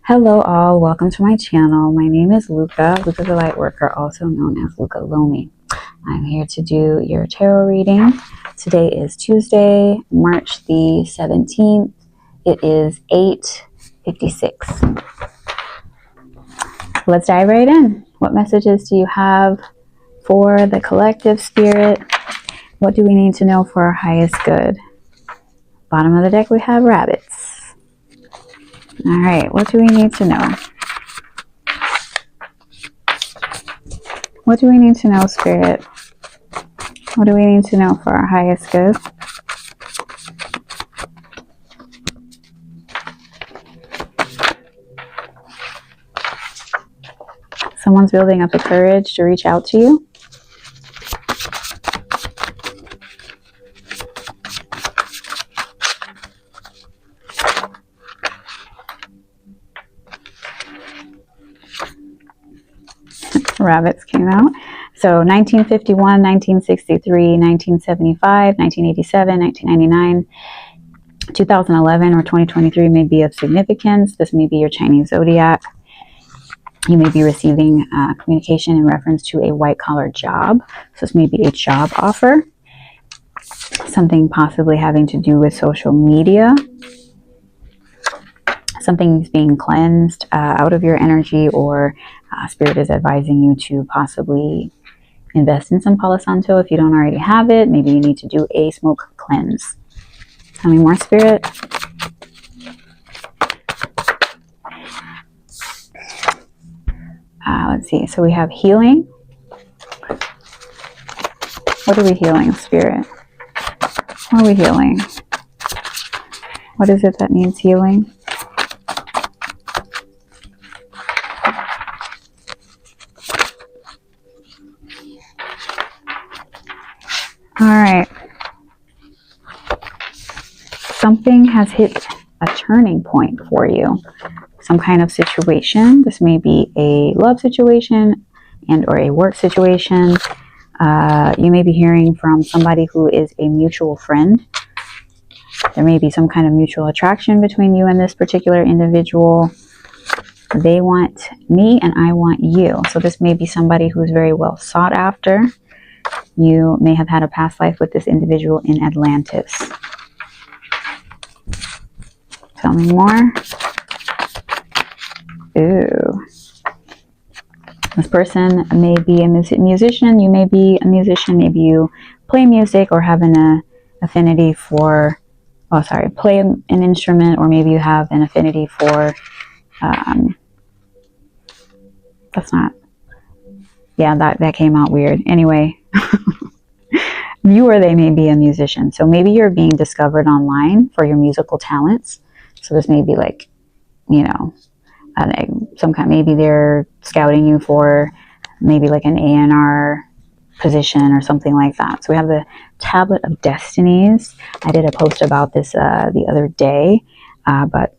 Hello all, welcome to my channel. My name is Luca the Lightworker, also known as Luca Lomi. I'm here to do your tarot reading. Today is Tuesday, March the 17th. It is 8:56. Let's dive right in. What messages do you have for the collective spirit? What do we need to know for our highest good? Bottom of the deck we have rabbits. All right, what do we need to know? What do we need to know, Spirit? What do we need to know for our highest good? Someone's building up the courage to reach out to you. Rabbits came out. So 1951, 1963, 1975, 1987, 1999, 2011, or 2023 may be of significance. This may be your Chinese zodiac. You may be receiving communication in reference to a white-collar job. So this may be a job offer. Something possibly having to do with social media. Something's being cleansed out of your energy, or Spirit is advising you to possibly invest in some Palo Santo if you don't already have it. Maybe you need to do a smoke cleanse. Tell me more, Spirit. Let's see. So we have healing. What are we healing, Spirit? What are we healing? What is it that needs healing? All right. Something has hit a turning point for you. Some kind of situation. This may be a love situation and or a work situation. You may be hearing from somebody who is a mutual friend. There may be some kind of mutual attraction between you and this particular individual. They want me and I want you. So this may be somebody who's very well sought after. You may have had a past life with this individual in Atlantis. Tell me more. Ooh. This person may be a musician. You may be a musician. Maybe you play music or have an affinity for, play an instrument, or maybe you have an affinity for, that came out weird. Anyway, you or they may be a musician. So maybe you're being discovered online for your musical talents. So this may be like, maybe they're scouting you for maybe like an A&R position or something like that. So we have the Tablet of Destinies. I did a post about this the other day, but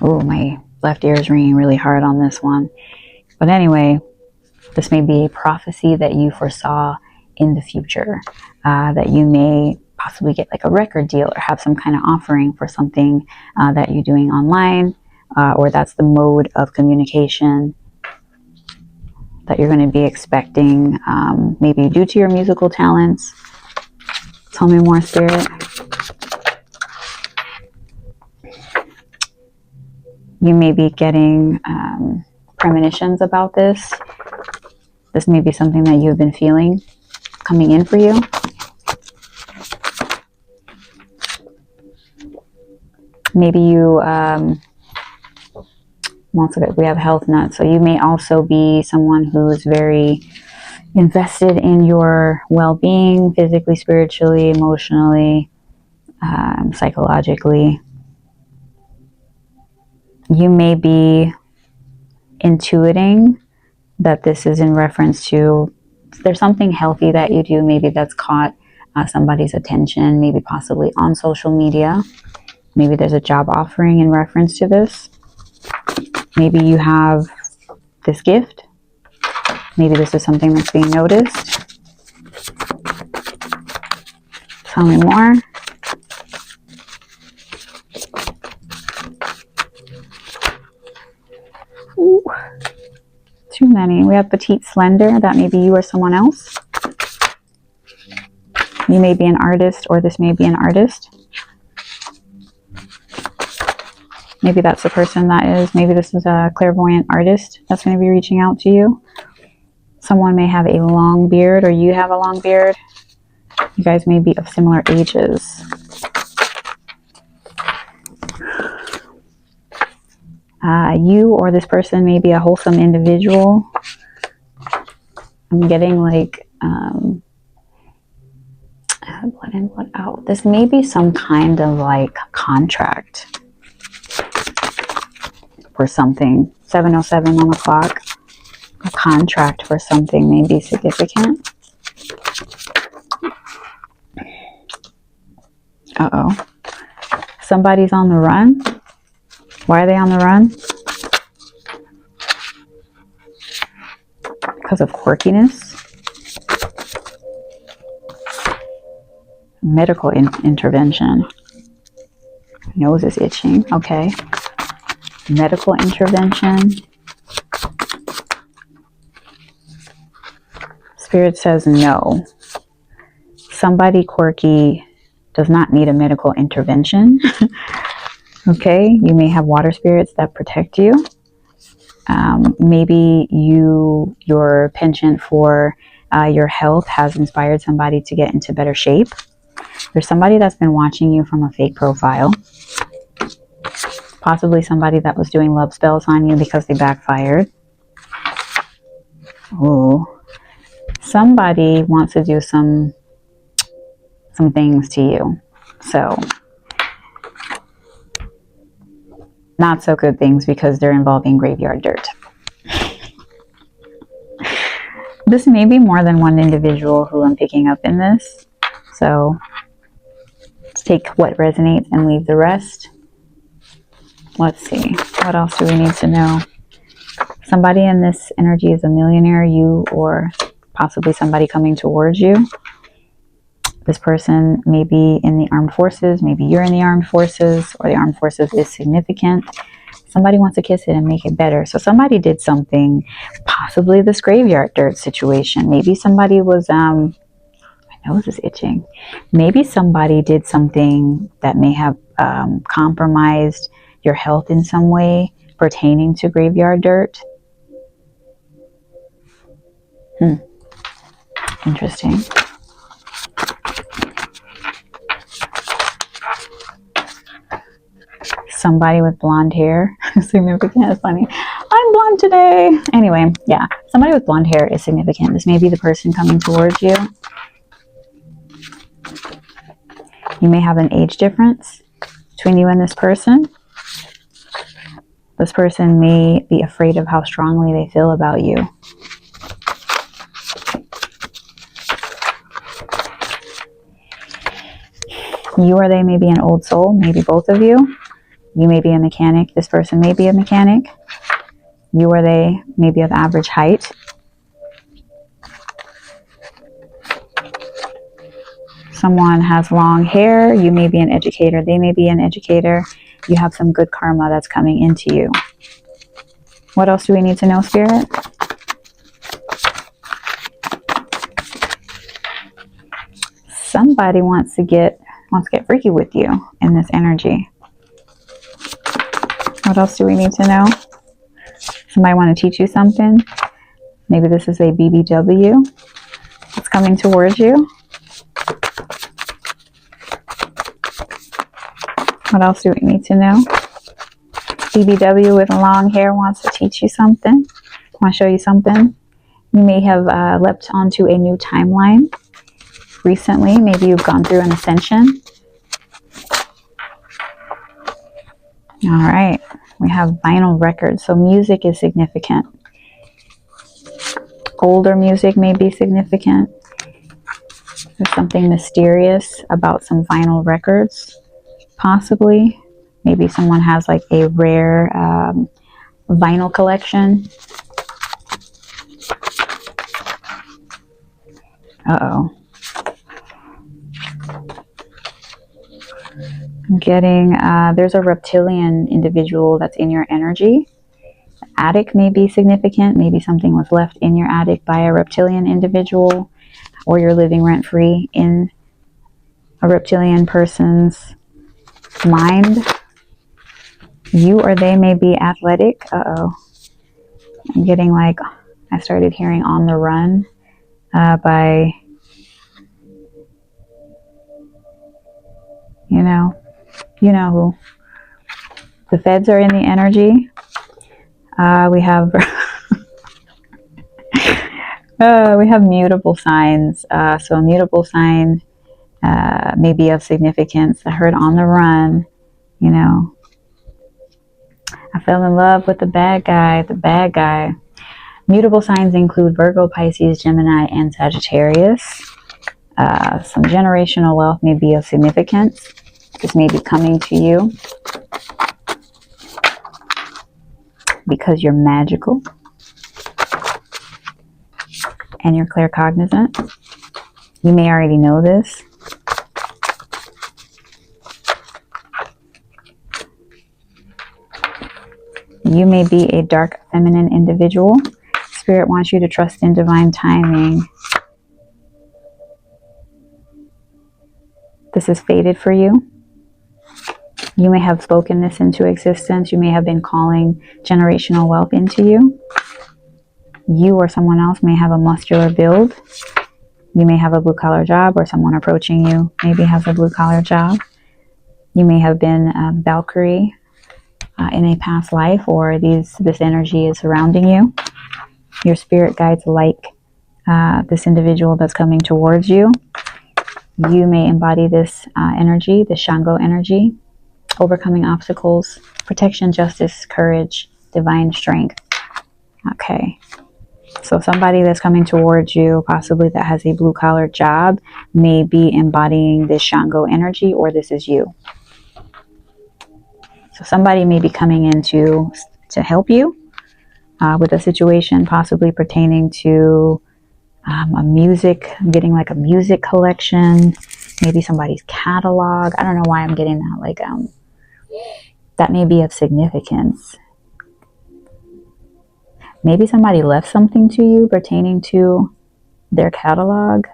my left ear is ringing really hard on this one. But anyway, this may be a prophecy that you foresaw in the future, that you may possibly get like a record deal or have some kind of offering for something that you're doing online, or that's the mode of communication that you're going to be expecting, maybe due to your musical talents. Tell me more, Spirit. You may be getting premonitions about this. This may be something that you've been feeling coming in for you. Maybe you, we have health nuts. So you may also be someone who's very invested in your well-being, physically, spiritually, emotionally, psychologically. You may be intuiting that this is in reference to, there's something healthy that you do, maybe that's caught somebody's attention, maybe possibly on social media. Maybe there's a job offering in reference to this. Maybe you have this gift. Maybe this is something that's being noticed. Tell me more. too many. We have petite, slender. That may be you or someone else. You may be an artist, or this may be an artist. Maybe that's the person that is. Maybe this is a clairvoyant artist that's going to be reaching out to you. Someone may have a long beard, or you have a long beard. You guys may be of similar ages. You or this person may be a wholesome individual. I'm getting like blood in, blood out. This may be some kind of like contract for something. 7:07 on the clock. A contract for something may be significant. Uh-oh. Somebody's on the run. Why are they on the run? Because of quirkiness. Medical intervention. Nose is itching. Okay. Medical intervention. Spirit says no. Somebody quirky does not need a medical intervention. Okay, you may have water spirits that protect you. Maybe your penchant for your health has inspired somebody to get into better shape. There's somebody that's been watching you from a fake profile. Possibly somebody that was doing love spells on you because they backfired. Ooh. Somebody wants to do some things to you. So, not so good things because they're involving graveyard dirt. This may be more than one individual who I'm picking up in this. So, let's take what resonates and leave the rest. Let's see. What else do we need to know? Somebody in this energy is a millionaire, you or possibly somebody coming towards you. This person may be in the armed forces. Maybe you're in the armed forces, or the armed forces is significant. Somebody wants to kiss it and make it better. So somebody did something, possibly this graveyard dirt situation. Maybe somebody was, my nose is itching. Maybe somebody did something that may have compromised your health in some way pertaining to graveyard dirt. Interesting. Somebody with blonde hair. Significant is funny. I'm blonde today. Anyway, yeah. Somebody with blonde hair is significant. This may be the person coming towards you. You may have an age difference between you and this person. This person may be afraid of how strongly they feel about you. You or they may be an old soul, maybe both of you. You may be a mechanic. This person may be a mechanic. You or they may be of average height. Someone has long hair. You may be an educator. They may be an educator. You have some good karma that's coming into you. What else do we need to know, Spirit? Somebody wants to get freaky with you in this energy. What else do we need to know? Somebody want to teach you something. Maybe this is a BBW that's coming towards you. What else do we need to know? BBW with long hair wants to teach you something. Want to show you something. You may have leapt onto a new timeline recently. Maybe you've gone through an ascension. All right. We have vinyl records. So music is significant. Older music may be significant. There's something mysterious about some vinyl records. Possibly. Maybe someone has like a rare vinyl collection. Uh-oh. I'm getting, there's a reptilian individual that's in your energy. attic may be significant. Maybe something was left in your attic by a reptilian individual, or you're living rent-free in a reptilian person's mind. You or they may be athletic. Uh-oh. I'm getting like, I started hearing on the run by, you know who. The feds are in the energy. We have we have mutable signs. So a mutable sign may be of significance. I heard on the run. I fell in love with the bad guy. Mutable signs include Virgo, Pisces, Gemini, and Sagittarius. Some generational wealth may be of significance. This may be coming to you because you're magical and you're claircognizant. You may already know this. You may be a dark feminine individual. Spirit wants you to trust in divine timing. This is fated for you. You may have spoken this into existence. You may have been calling generational wealth into you. You or someone else may have a muscular build. You may have a blue-collar job, or someone approaching you maybe has a blue-collar job. You may have been Valkyrie in a past life, or this energy is surrounding you. Your spirit guides like this individual that's coming towards you. You may embody this energy, the Shango energy, overcoming obstacles, protection, justice, courage, divine strength. Okay. So somebody that's coming towards you, possibly that has a blue-collar job, may be embodying this Shango energy, or this is you. So somebody may be coming in to help you with a situation possibly pertaining to a music, getting like a music collection, maybe somebody's catalog. I don't know why I'm getting that. Like, that may be of significance. Maybe somebody left something to you pertaining to their catalog.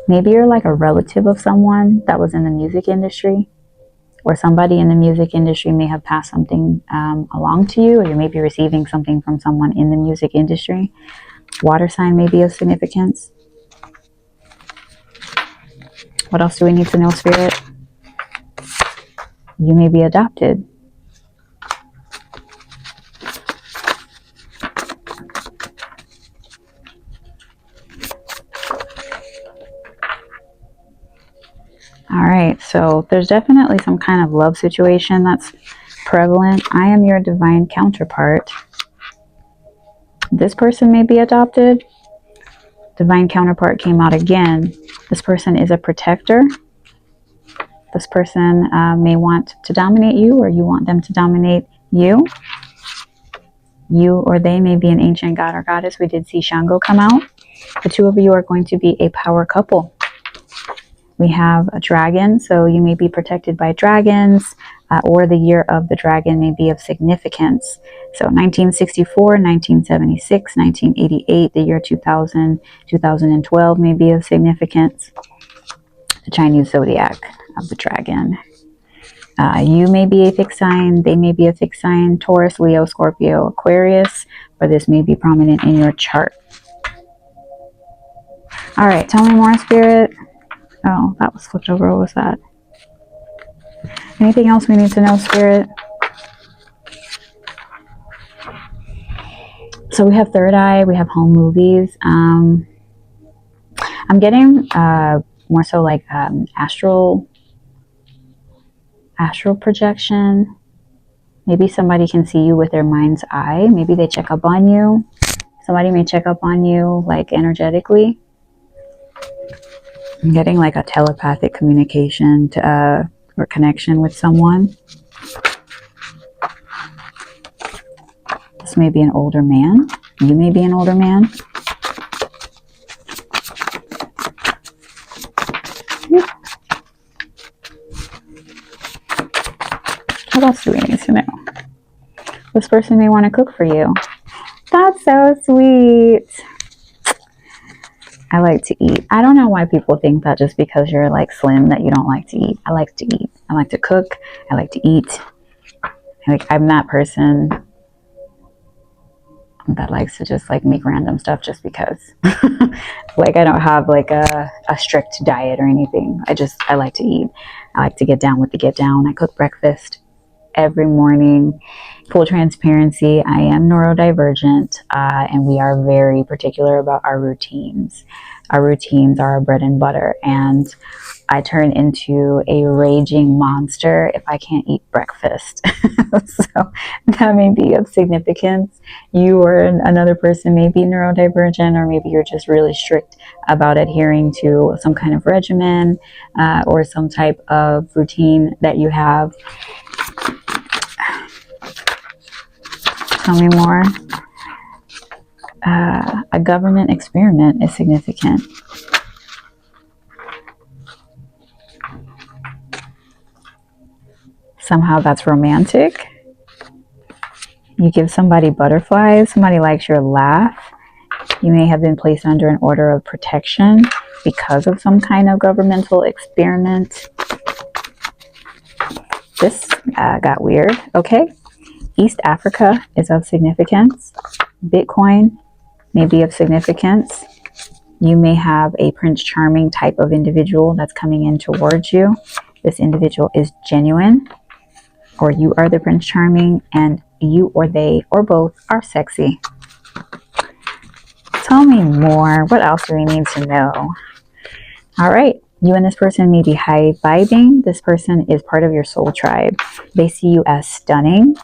Maybe you're like a relative of someone that was in the music industry, or somebody in the music industry may have passed something along to you, or you may be receiving something from someone in the music industry. Water sign may be of significance. What else do we need to know, Spirit? You may be adopted. All right, so there's definitely some kind of love situation that's prevalent. I am your divine counterpart. This person may be adopted. Divine counterpart came out again. This person is a protector. This person may want to dominate you, or you want them to dominate you. You or they may be an ancient god or goddess. We did see Shango come out. The two of you are going to be a power couple. We have a dragon, so you may be protected by dragons, or the year of the dragon may be of significance. So 1964, 1976, 1988, the year 2000, 2012 may be of significance. The Chinese zodiac of the dragon. You may be a fixed sign, they may be a fixed sign, Taurus, Leo, Scorpio, Aquarius, or this may be prominent in your chart. All right, tell me more, Spirit. Oh, that was flipped over. What was that? Anything else we need to know, Spirit? So we have third eye. We have home movies. I'm getting more so like astral projection. Maybe somebody can see you with their mind's eye. Maybe they check up on you. Somebody may check up on you like energetically. I'm getting like a telepathic communication to, or connection with someone. This may be an older man. You may be an older man. What else do we need to know? This person may want to cook for you. That's so sweet. I like to eat. I don't know why people think that just because you're like slim that you don't like to eat. I like to eat. I like to cook. I like to eat. Like, I'm that person that likes to just like make random stuff just because. Like, I don't have like a strict diet or anything. I like to eat. I like to get down with the get down. I cook breakfast every morning. Full transparency, I am neurodivergent, and we are very particular about our routines. Our routines are our bread and butter, and I turn into a raging monster if I can't eat breakfast. So that may be of significance. You or another person may be neurodivergent, or maybe you're just really strict about adhering to some kind of regimen or some type of routine that you have. Tell me more. A government experiment is significant. Somehow that's romantic. You give somebody butterflies. Somebody likes your laugh. You may have been placed under an order of protection because of some kind of governmental experiment. This got weird. Okay. East Africa is of significance. Bitcoin may be of significance. You may have a Prince Charming type of individual that's coming in towards you. This individual is genuine, or you are the Prince Charming, and you or they or both are sexy. Tell me more. What else do we need to know? All right. You and this person may be high vibing. This person is part of your soul tribe. They see you as stunning.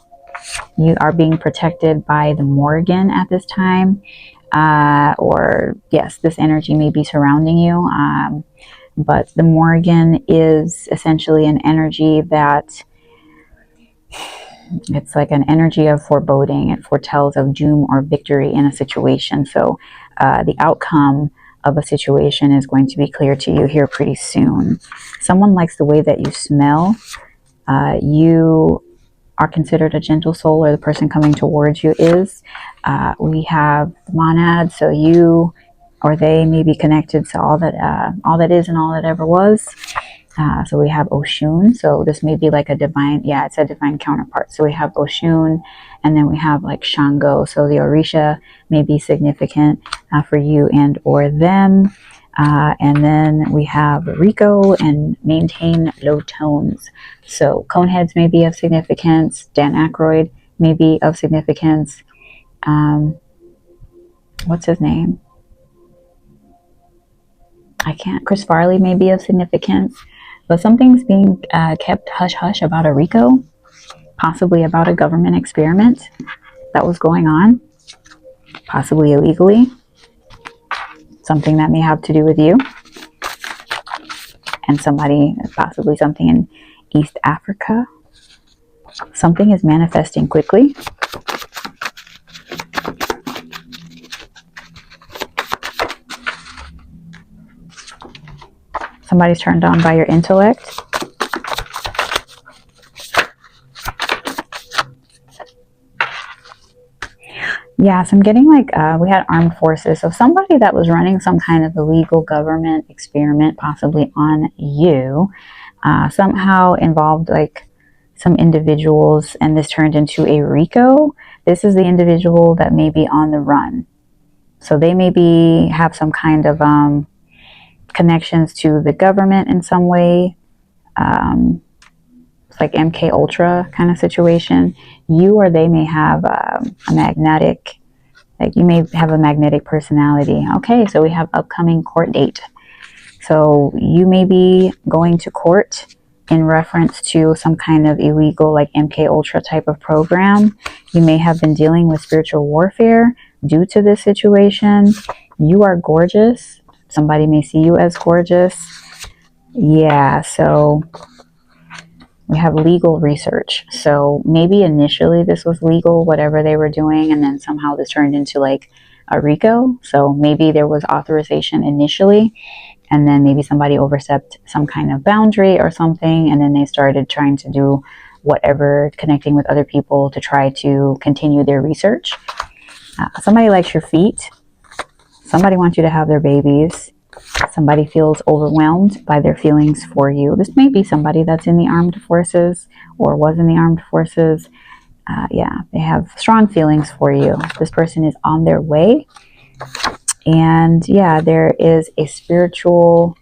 You are being protected by the Morgan at this time. Or yes, this energy may be surrounding you. But the Morgan is essentially an energy that it's like an energy of foreboding. It foretells of doom or victory in a situation. So the outcome of a situation is going to be clear to you here pretty soon. Someone likes the way that you smell. You are considered a gentle soul, or the person coming towards you is. We have the monad, so you or they may be connected to all that is and all that ever was. So we have Oshun. So this may be like a divine, it's a divine counterpart. So we have Oshun, and then we have like Shango. So the Orisha may be significant for you and or them. And then we have Rico and maintain low tones. So Coneheads may be of significance. Dan Aykroyd may be of significance. What's his name? Chris Farley may be of significance. But something's being kept hush-hush about a Rico, possibly about a government experiment that was going on, possibly illegally. Something that may have to do with you and possibly something in East Africa. Something is manifesting quickly. Somebody's turned on by your intellect. Yeah, so I'm getting like, we had armed forces. So somebody that was running some kind of illegal government experiment, possibly on you, somehow involved like some individuals, and this turned into a Rico. This is the individual that may be on the run. So they maybe have some kind of connections to the government in some way. It's like MK Ultra kind of situation. You or they may have a magnetic, like you may have a magnetic personality. Okay, so we have upcoming court date. So you may be going to court in reference to some kind of illegal, like MK Ultra type of program. You may have been dealing with spiritual warfare due to this situation. You are gorgeous. Somebody may see you as gorgeous. Yeah, so we have legal research. So maybe initially this was legal, whatever they were doing, and then somehow this turned into like a RICO. So maybe there was authorization initially, and then maybe somebody overstepped some kind of boundary or something, and then they started trying to do whatever, connecting with other people to try to continue their research. Somebody likes your feet. Somebody wants you to have their babies. Somebody feels overwhelmed by their feelings for you. This may be somebody that's in the armed forces or was in the armed forces. Yeah, they have strong feelings for you. This person is on their way. And yeah, there is a spiritual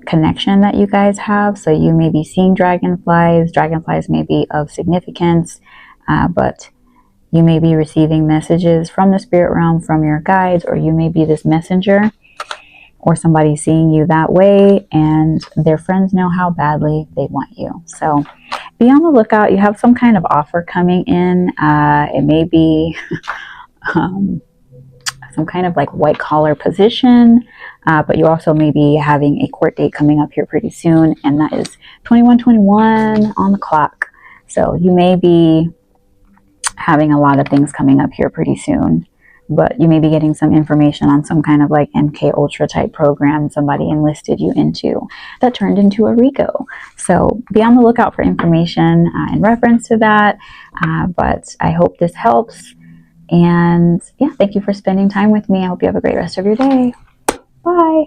connection that you guys have. So you may be seeing dragonflies. Dragonflies may be of significance, but you may be receiving messages from the spirit realm, from your guides, or you may be this messenger, or somebody seeing you that way, and their friends know how badly they want you. So be on the lookout. You have some kind of offer coming in. It may be some kind of like white collar position, but you also may be having a court date coming up here pretty soon, and that is 2121 on the clock. So you may be having a lot of things coming up here pretty soon, but you may be getting some information on some kind of like MK Ultra type program somebody enlisted you into that turned into a RICO. So be on the lookout for information in reference to that. But I hope this helps. And yeah, thank you for spending time with me. I hope you have a great rest of your day. Bye.